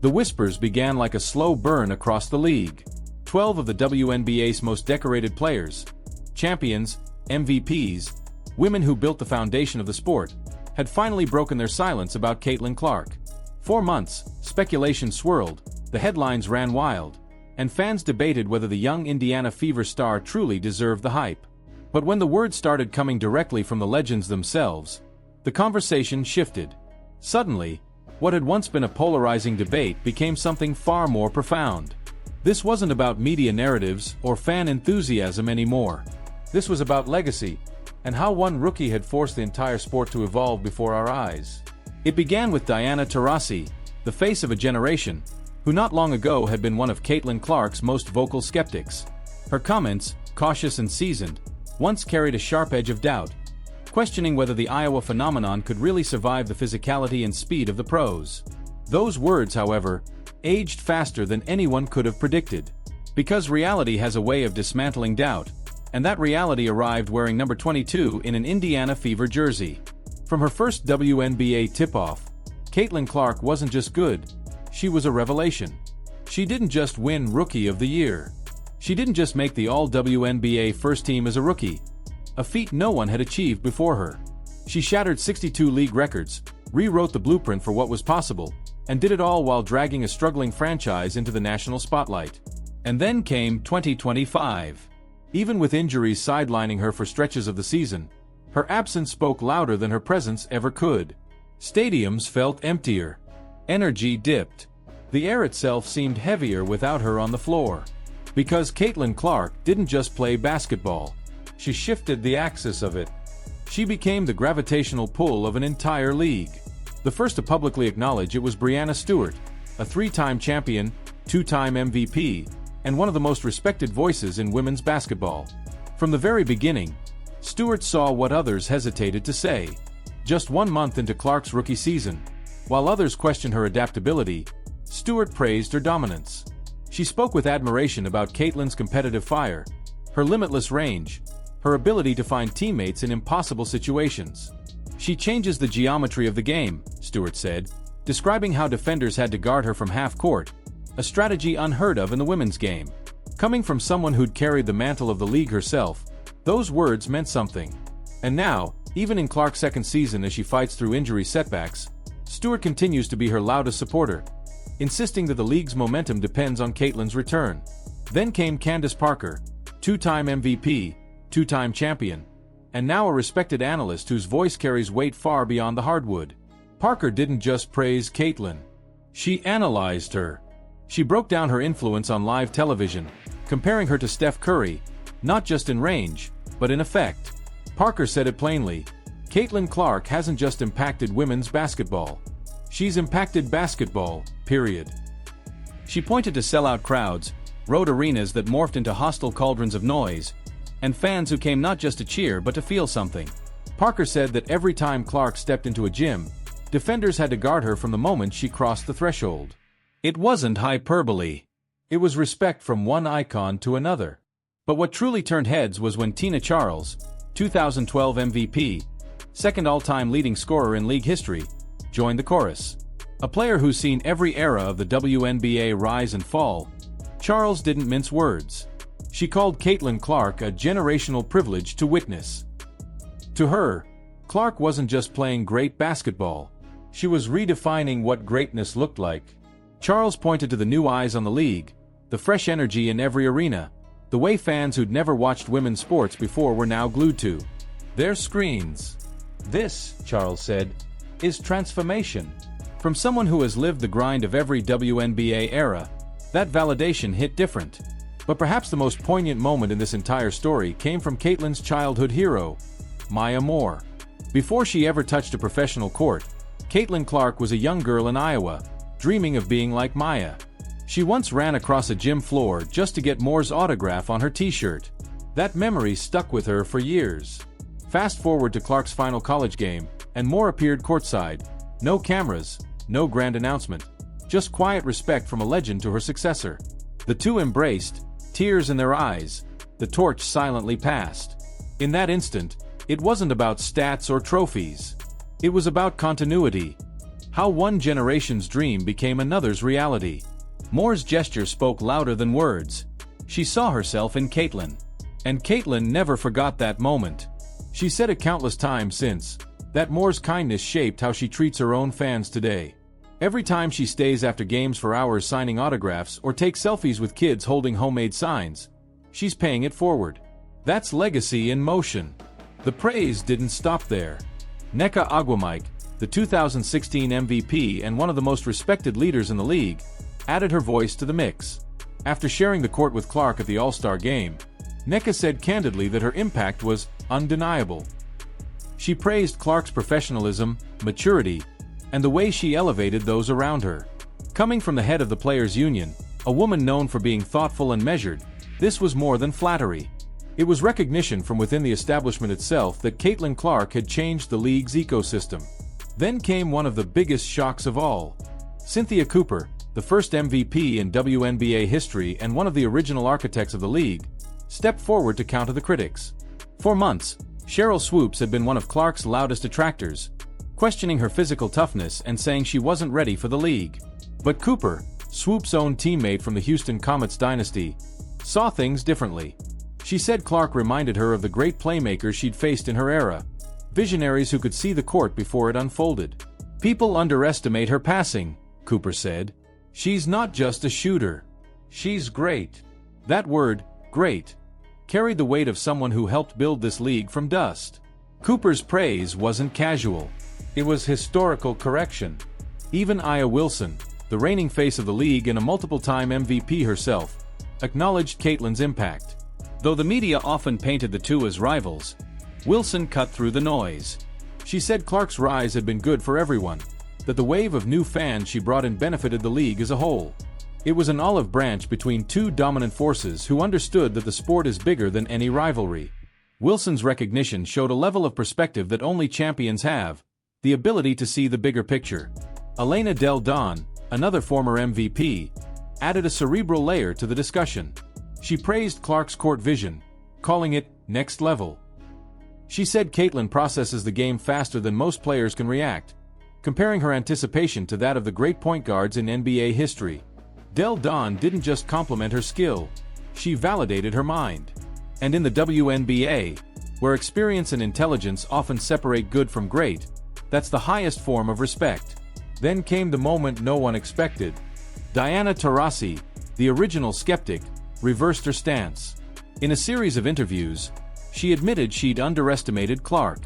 The whispers began like a slow burn across the league. 12 of the WNBA's most decorated players, champions, MVPs, women who built the foundation of the sport, had finally broken their silence about Caitlin Clark. For months, speculation swirled, the headlines ran wild, and fans debated whether the young Indiana Fever star truly deserved the hype. But when the words started coming directly from the legends themselves, the conversation shifted. Suddenly, what had once been a polarizing debate became something far more profound. This wasn't about media narratives or fan enthusiasm anymore. This was about legacy, and how one rookie had forced the entire sport to evolve before our eyes. It began with Diana Taurasi, the face of a generation, who not long ago had been one of Caitlin Clark's most vocal skeptics. Her comments, cautious and seasoned, once carried a sharp edge of doubt, questioning whether the Iowa phenomenon could really survive the physicality and speed of the pros. Those words, however, aged faster than anyone could have predicted. Because reality has a way of dismantling doubt, and that reality arrived wearing number 22 in an Indiana Fever jersey. From her first WNBA tip-off, Caitlin Clark wasn't just good, she was a revelation. She didn't just win Rookie of the Year. She didn't just make the All-WNBA First Team as a rookie, a feat no one had achieved before her. She shattered 62 league records, rewrote the blueprint for what was possible, and did it all while dragging a struggling franchise into the national spotlight. And then came 2025. Even with injuries sidelining her for stretches of the season, her absence spoke louder than her presence ever could. Stadiums felt emptier. Energy dipped. The air itself seemed heavier without her on the floor. Because Caitlin Clark didn't just play basketball. She shifted the axis of it. She became the gravitational pull of an entire league. The first to publicly acknowledge it was Brianna Stewart, a 3-time champion, 2-time MVP, and one of the most respected voices in women's basketball. From the very beginning, Stewart saw what others hesitated to say. Just 1 month into Clark's rookie season, while others questioned her adaptability, Stewart praised her dominance. She spoke with admiration about Caitlin's competitive fire, her limitless range, her ability to find teammates in impossible situations. "She changes the geometry of the game," Stewart said, describing how defenders had to guard her from half court, a strategy unheard of in the women's game. Coming from someone who'd carried the mantle of the league herself, those words meant something. And now, even in Clark's second season as she fights through injury setbacks, Stewart continues to be her loudest supporter, insisting that the league's momentum depends on Caitlin's return. Then came Candace Parker, 2-time MVP, 2-time champion, and now a respected analyst whose voice carries weight far beyond the hardwood. Parker didn't just praise Caitlin. She analyzed her. She broke down her influence on live television, comparing her to Steph Curry, not just in range, but in effect. Parker said it plainly, Caitlin Clark hasn't just impacted women's basketball. She's impacted basketball, period. She pointed to sellout crowds, road arenas that morphed into hostile cauldrons of noise, and fans who came not just to cheer but to feel something. Parker said that every time Clark stepped into a gym, defenders had to guard her from the moment she crossed the threshold. It wasn't hyperbole. It was respect from one icon to another. But what truly turned heads was when Tina Charles, 2012 MVP, second all-time leading scorer in league history, joined the chorus. A player who's seen every era of the WNBA rise and fall, Charles didn't mince words. She called Caitlin Clark a generational privilege to witness. To her, Clark wasn't just playing great basketball. She was redefining what greatness looked like. Charles pointed to the new eyes on the league, the fresh energy in every arena, the way fans who'd never watched women's sports before were now glued to their screens. "This," Charles said, "is transformation." From someone who has lived the grind of every WNBA era, that validation hit different. But perhaps the most poignant moment in this entire story came from Caitlin's childhood hero, Maya Moore. Before she ever touched a professional court, Caitlin Clark was a young girl in Iowa, dreaming of being like Maya. She once ran across a gym floor just to get Moore's autograph on her t-shirt. That memory stuck with her for years. Fast forward to Clark's final college game, and Moore appeared courtside. No cameras, no grand announcement, just quiet respect from a legend to her successor. The two embraced, tears in their eyes, the torch silently passed. In that instant, it wasn't about stats or trophies. It was about continuity. How one generation's dream became another's reality. Moore's gesture spoke louder than words. She saw herself in Caitlin. And Caitlin never forgot that moment. She said it countless times since, that Moore's kindness shaped how she treats her own fans today. Every time she stays after games for hours signing autographs or takes selfies with kids holding homemade signs, she's paying it forward. That's legacy in motion. The praise didn't stop there. Nneka Ogwumike, the 2016 MVP and one of the most respected leaders in the league, added her voice to the mix. After sharing the court with Clark at the All-Star game, Nneka said candidly that her impact was undeniable. She praised Clark's professionalism, maturity, and the way she elevated those around her. Coming from the head of the Players' Union, a woman known for being thoughtful and measured, this was more than flattery. It was recognition from within the establishment itself that Caitlin Clark had changed the league's ecosystem. Then came one of the biggest shocks of all. Cynthia Cooper, the first MVP in WNBA history and one of the original architects of the league, stepped forward to counter the critics. For months, Sheryl Swoopes had been one of Clark's loudest detractors, questioning her physical toughness and saying she wasn't ready for the league. But Cooper, Swoopes' own teammate from the Houston Comets dynasty, saw things differently. She said Clark reminded her of the great playmakers she'd faced in her era, visionaries who could see the court before it unfolded. People underestimate her passing, Cooper said. She's not just a shooter. She's great. That word, great, carried the weight of someone who helped build this league from dust. Cooper's praise wasn't casual. It was historical correction. Even Aya Wilson, the reigning face of the league and a multiple-time MVP herself, acknowledged Caitlin's impact. Though the media often painted the two as rivals, Wilson cut through the noise. She said Clark's rise had been good for everyone, that the wave of new fans she brought in benefited the league as a whole. It was an olive branch between two dominant forces who understood that the sport is bigger than any rivalry. Wilson's recognition showed a level of perspective that only champions have, the ability to see the bigger picture. Elena Del Don, another former MVP, added a cerebral layer to the discussion. She praised Clark's court vision, calling it next level. She said Caitlin processes the game faster than most players can react, comparing her anticipation to that of the great point guards in NBA history. Del Don didn't just compliment her skill, she validated her mind. And in the WNBA, where experience and intelligence often separate good from great, that's the highest form of respect. Then came the moment no one expected. Diana Taurasi, the original skeptic, reversed her stance. In a series of interviews, she admitted she'd underestimated Clark.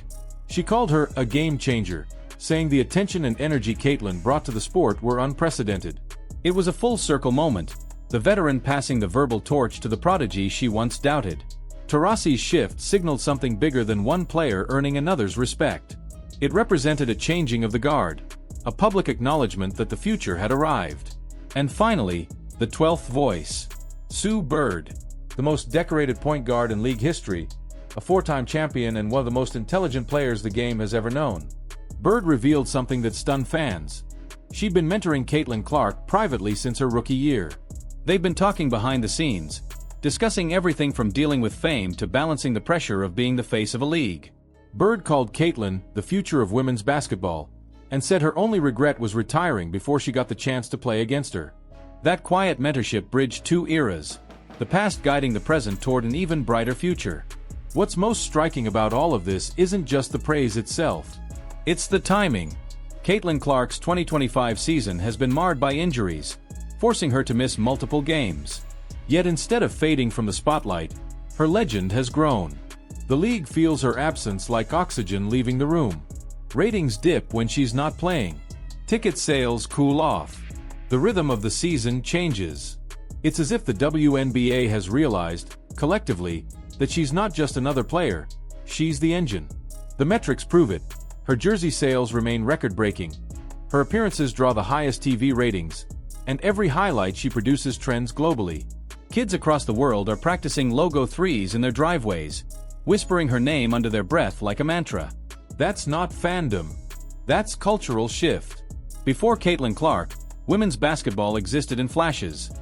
She called her a game changer, saying the attention and energy Caitlin brought to the sport were unprecedented. It was a full-circle moment, the veteran passing the verbal torch to the prodigy she once doubted. Taurasi's shift signaled something bigger than one player earning another's respect. It represented a changing of the guard, a public acknowledgement that the future had arrived. And finally, the 12th voice. Sue Bird, the most decorated point guard in league history, a four-time champion and one of the most intelligent players the game has ever known. Bird revealed something that stunned fans. She'd been mentoring Caitlin Clark privately since her rookie year. They'd been talking behind the scenes, discussing everything from dealing with fame to balancing the pressure of being the face of a league. Bird called Caitlin the future of women's basketball, and said her only regret was retiring before she got the chance to play against her. That quiet mentorship bridged two eras, the past guiding the present toward an even brighter future. What's most striking about all of this isn't just the praise itself. It's the timing. Caitlin Clark's 2025 season has been marred by injuries, forcing her to miss multiple games. Yet instead of fading from the spotlight, her legend has grown. The league feels her absence like oxygen leaving the room. Ratings dip when she's not playing. Ticket sales cool off. The rhythm of the season changes. It's as if the WNBA has realized, collectively, that she's not just another player, she's the engine. The metrics prove it. Her jersey sales remain record-breaking. Her appearances draw the highest TV ratings, and every highlight she produces trends globally. Kids across the world are practicing logo threes in their driveways, whispering her name under their breath like a mantra. That's not fandom. That's cultural shift. Before Caitlin Clark, women's basketball existed in flashes.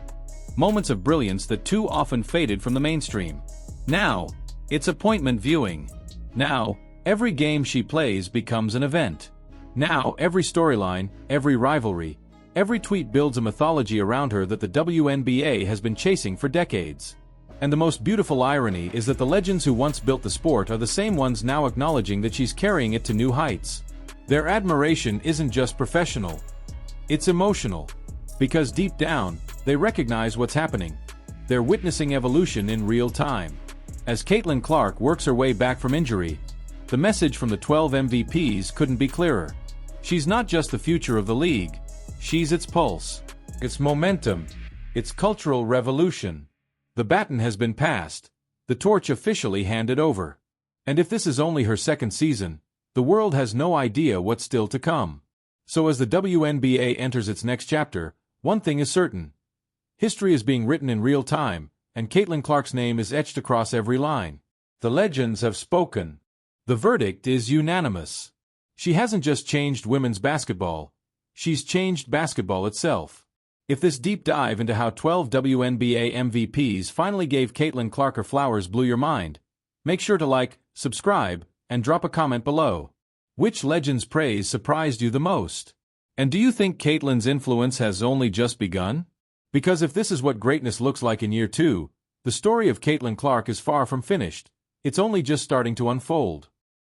Moments of brilliance that too often faded from the mainstream. Now, it's appointment viewing. Now, every game she plays becomes an event. Now, every storyline, every rivalry, every tweet builds a mythology around her that the WNBA has been chasing for decades. And the most beautiful irony is that the legends who once built the sport are the same ones now acknowledging that she's carrying it to new heights. Their admiration isn't just professional. It's emotional. Because deep down, they recognize what's happening. They're witnessing evolution in real time. As Caitlin Clark works her way back from injury, the message from the 12 MVPs couldn't be clearer. She's not just the future of the league, she's its pulse, its momentum, its cultural revolution. The baton has been passed, the torch officially handed over. And if this is only her second season, the world has no idea what's still to come. So as the WNBA enters its next chapter, one thing is certain. History is being written in real time, and Caitlin Clark's name is etched across every line. The legends have spoken. The verdict is unanimous. She hasn't just changed women's basketball, she's changed basketball itself. If this deep dive into how 12 WNBA MVPs finally gave Caitlin Clark her flowers blew your mind, make sure to like, subscribe, and drop a comment below. Which legend's praise surprised you the most? And do you think Caitlin's influence has only just begun? Because if this is what greatness looks like in year 2, the story of Caitlin Clark is far from finished. It's only just starting to unfold.